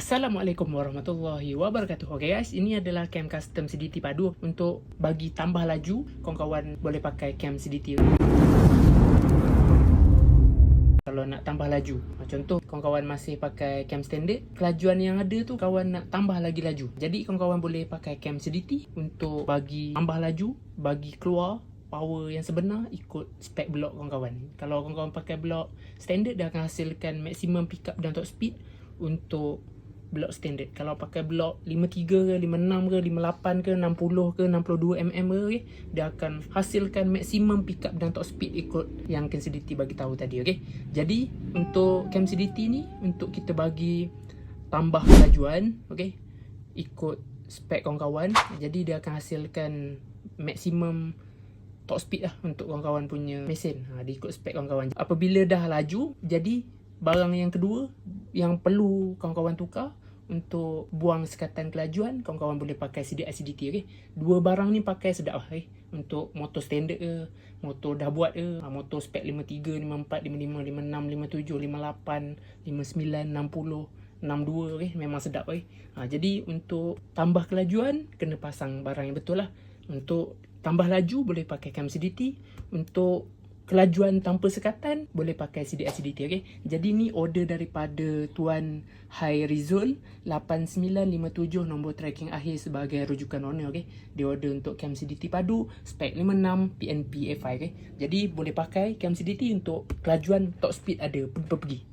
Assalamualaikum warahmatullahi wabarakatuh. Okay guys, ini adalah cam custom CDT padu. Untuk bagi tambah laju, kawan-kawan boleh pakai cam CDT. Kalau nak tambah laju, contoh kawan-kawan masih pakai cam standard, kelajuan yang ada tu kawan nak tambah lagi laju, jadi kawan-kawan boleh pakai cam CDT untuk bagi tambah laju, bagi keluar power yang sebenar ikut spek blok kawan-kawan. Kalau kawan-kawan pakai blok standard, dia akan hasilkan maksimum pickup dan top speed untuk blok standard. Kalau pakai blok 53 ke, 56 ke, 58 ke, 60 ke, 62 mm ke, dia akan hasilkan maksimum pickup dan top speed ikut yang cam CDT bagi tahu tadi. Okay, jadi untuk cam CDT ni, untuk kita bagi tambah kelajuan, okay, ikut spek kawan-kawan, jadi dia akan hasilkan maksimum top speed lah untuk kawan-kawan punya mesin. Dia ikut spek kawan-kawan. Apabila dah laju, jadi barang yang kedua yang perlu kawan-kawan tukar untuk buang sekatan kelajuan, kawan-kawan boleh pakai CDI CDT. Okay, dua barang ni pakai sedap lah. Okay, untuk motor standard ke, motor dah buat ke, motor spek 53, 54, 55, 56, 57, 58, 59, 60, 62, okay, memang sedap. Okay, jadi untuk tambah kelajuan kena pasang barang yang betul lah. Untuk tambah laju boleh pakai cam CDT. Untuk kelajuan tanpa sekatan boleh pakai CDI CDT. Okay, jadi ni order daripada Tuan Hai Rizul 8957, nombor tracking akhir sebagai rujukan owner. Okay, dia order untuk cam CDT padu spek 56 PNP A5. Okay, jadi boleh pakai cam CDT untuk kelajuan top speed ada pergi.